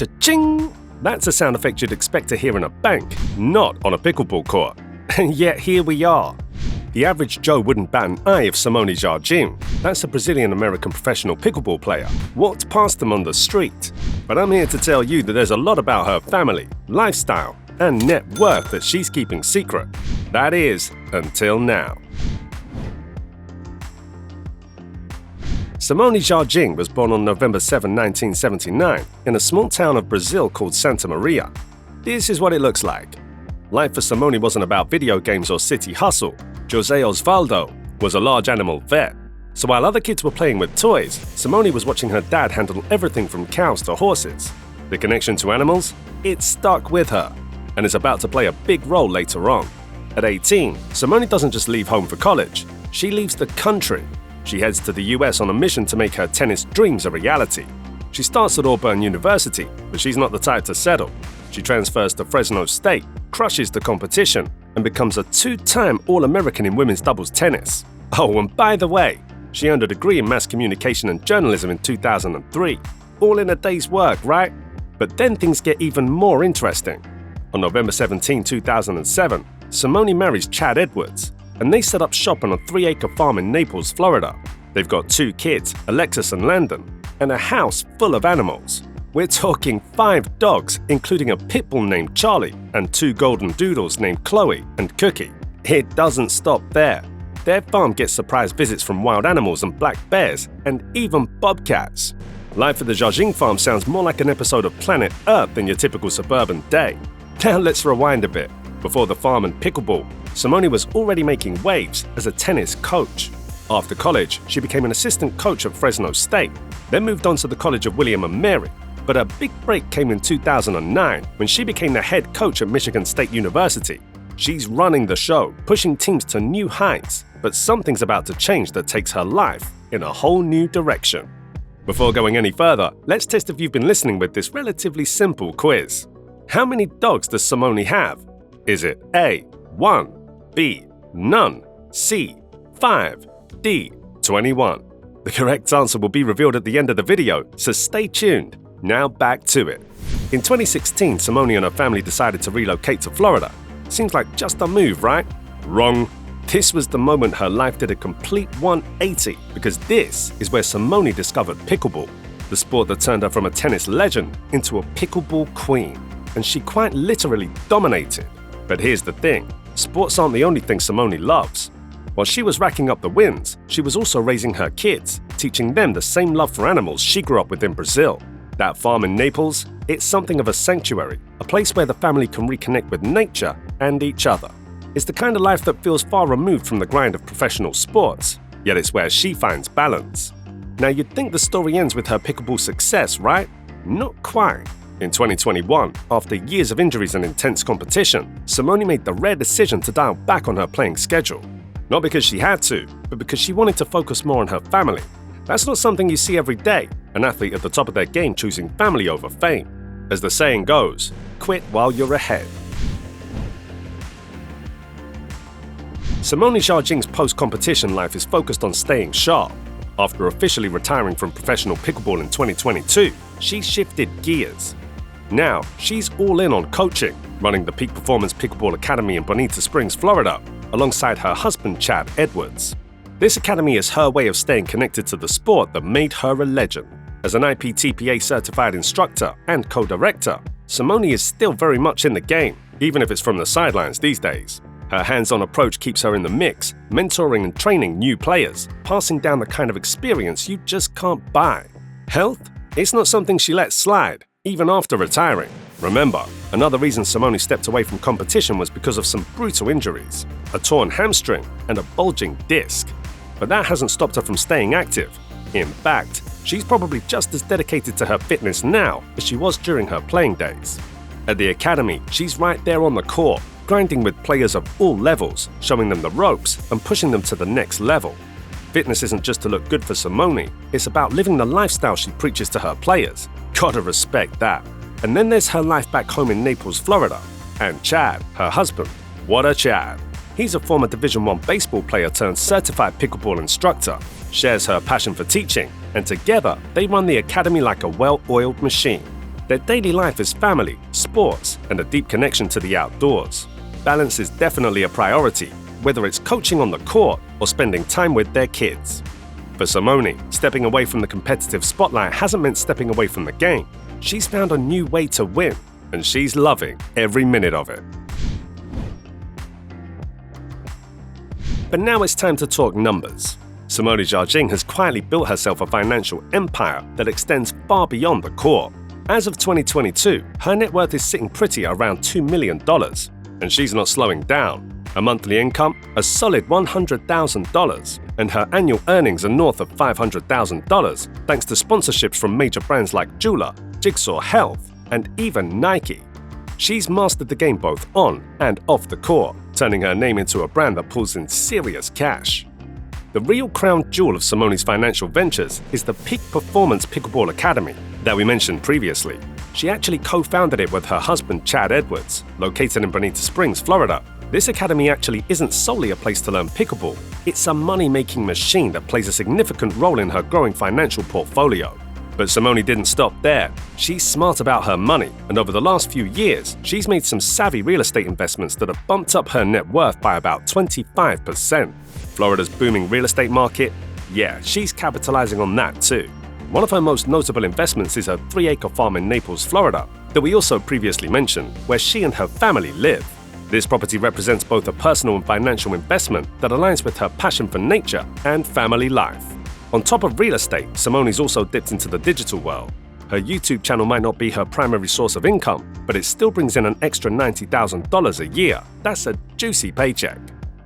Cha-ching! That's a sound effect you'd expect to hear in a bank, not on a pickleball court. And yet here we are. The average Joe wouldn't bat an eye if Simone Jardim, that's a Brazilian-American professional pickleball player, walked past them on the street. But I'm here to tell you that there's a lot about her family, lifestyle, and net worth that she's keeping secret. That is, until now. Simone Jardim was born on November 7, 1979, in a small town of Brazil called Santa Maria. This is what it looks like. Life for Simone wasn't about video games or city hustle. José Osvaldo was a large animal vet. So while other kids were playing with toys, Simone was watching her dad handle everything from cows to horses. The connection to animals? It stuck with her, and is about to play a big role later on. At 18, Simone doesn't just leave home for college, she leaves the country. She heads to the US on a mission to make her tennis dreams a reality. She starts at Auburn University, but she's not the type to settle. She transfers to Fresno State, crushes the competition, and becomes a two-time All-American in women's doubles tennis. Oh, and by the way, she earned a degree in mass communication and journalism in 2003. All in a day's work, right? But then things get even more interesting. On November 17, 2007, Simone marries Chad Edwards, and they set up shop on a 3-acre farm in Naples, Florida. They've got 2 kids, Alexis and Landon, and a house full of animals. We're talking 5 dogs, including a pit bull named Charlie and 2 golden doodles named Chloe and Cookie. It doesn't stop there. Their farm gets surprise visits from wild animals and black bears, and even bobcats. Life at the Jardim farm sounds more like an episode of Planet Earth than your typical suburban day. Now let's rewind a bit. Before the farm and pickleball, Simone was already making waves as a tennis coach. After college, she became an assistant coach at Fresno State, then moved on to the College of William and Mary. But her big break came in 2009 when she became the head coach at Michigan State University. She's running the show, pushing teams to new heights, but something's about to change that takes her life in a whole new direction. Before going any further, let's test if you've been listening with this relatively simple quiz. How many dogs does Simone have? Is it A, 1, B, none, C, 5, D, 21? The correct answer will be revealed at the end of the video, so stay tuned. Now back to it. In 2016, Simone and her family decided to relocate to Florida. Seems like just a move, right? Wrong. This was the moment her life did a complete 180, because this is where Simone discovered pickleball, the sport that turned her from a tennis legend into a pickleball queen. And she quite literally dominated. But here's the thing, sports aren't the only thing Simone loves. While she was racking up the wins, she was also raising her kids, teaching them the same love for animals she grew up with in Brazil. That farm in Naples, it's something of a sanctuary, a place where the family can reconnect with nature and each other. It's the kind of life that feels far removed from the grind of professional sports, yet it's where she finds balance. Now you'd think the story ends with her pickleball success, right? Not quite. In 2021, after years of injuries and intense competition, Simone made the rare decision to dial back on her playing schedule. Not because she had to, but because she wanted to focus more on her family. That's not something you see every day, an athlete at the top of their game choosing family over fame. As the saying goes, quit while you're ahead. Simone Jardim's post-competition life is focused on staying sharp. After officially retiring from professional pickleball in 2022, she shifted gears. Now, she's all in on coaching, running the Peak Performance Pickleball Academy in Bonita Springs, Florida, alongside her husband Chad Edwards. This academy is her way of staying connected to the sport that made her a legend. As an IPTPA certified instructor and co-director, Simone is still very much in the game, even if it's from the sidelines these days. Her hands-on approach keeps her in the mix, mentoring and training new players, passing down the kind of experience you just can't buy. Health? It's not something she lets slide, even after retiring. Remember, another reason Simone stepped away from competition was because of some brutal injuries, a torn hamstring and a bulging disc. But that hasn't stopped her from staying active. In fact, she's probably just as dedicated to her fitness now as she was during her playing days. At the academy, she's right there on the court, grinding with players of all levels, showing them the ropes and pushing them to the next level. Fitness isn't just to look good for Simone, it's about living the lifestyle she preaches to her players. Gotta respect that. And then there's her life back home in Naples, Florida. And Chad, her husband. What a Chad. He's a former Division I baseball player turned certified pickleball instructor, shares her passion for teaching, and together they run the academy like a well-oiled machine. Their daily life is family, sports, and a deep connection to the outdoors. Balance is definitely a priority, whether it's coaching on the court or spending time with their kids. For Simone, stepping away from the competitive spotlight hasn't meant stepping away from the game. She's found a new way to win, and she's loving every minute of it. But now it's time to talk numbers. Simone Jardim has quietly built herself a financial empire that extends far beyond the court. As of 2022, her net worth is sitting pretty at around $2 million, and she's not slowing down. A monthly income, a solid $100,000, and her annual earnings are north of $500,000 thanks to sponsorships from major brands like Jula, Jigsaw Health, and even Nike. She's mastered the game both on and off the court, turning her name into a brand that pulls in serious cash. The real crown jewel of Simone's financial ventures is the Peak Performance Pickleball Academy that we mentioned previously. She actually co-founded it with her husband Chad Edwards, located in Bonita Springs, Florida. This academy actually isn't solely a place to learn pickleball. It's a money-making machine that plays a significant role in her growing financial portfolio. But Simone didn't stop there. She's smart about her money, and over the last few years, she's made some savvy real estate investments that have bumped up her net worth by about 25%. Florida's booming real estate market? Yeah, she's capitalizing on that too. One of her most notable investments is her 3-acre farm in Naples, Florida, that we also previously mentioned, where she and her family live. This property represents both a personal and financial investment that aligns with her passion for nature and family life. On top of real estate, Simone's also dipped into the digital world. Her YouTube channel might not be her primary source of income, but it still brings in an extra $90,000 a year. That's a juicy paycheck.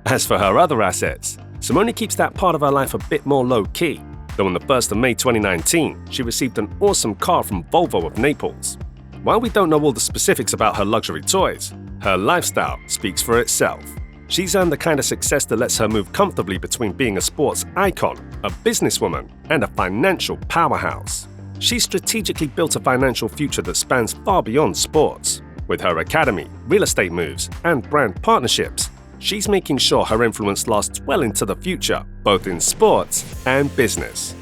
As for her other assets, Simone keeps that part of her life a bit more low-key, though on the 1st of May 2019, she received an awesome car from Volvo of Naples. While we don't know all the specifics about her luxury toys, her lifestyle speaks for itself. She's earned the kind of success that lets her move comfortably between being a sports icon, a businesswoman, and a financial powerhouse. She's strategically built a financial future that spans far beyond sports. With her academy, real estate moves, and brand partnerships, she's making sure her influence lasts well into the future, both in sports and business.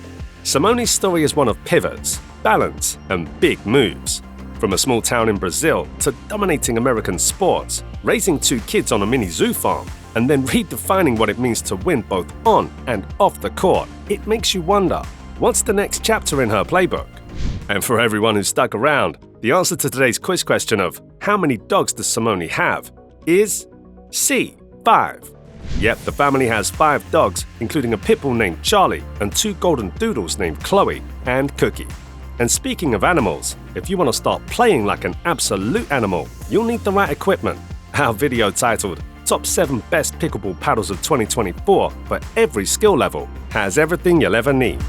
Simone's story is one of pivots, balance, and big moves. From a small town in Brazil to dominating American sports, raising 2 kids on a mini zoo farm, and then redefining what it means to win both on and off the court, it makes you wonder, what's the next chapter in her playbook? And for everyone who's stuck around, the answer to today's quiz question of how many dogs does Simone have is C, 5. Yep, the family has 5 dogs, including a pit bull named Charlie and 2 golden doodles named Chloe and Cookie. And speaking of animals, if you want to start playing like an absolute animal, you'll need the right equipment. Our video titled Top 7 Best Pickleball Paddles of 2024 for every skill level has everything you'll ever need.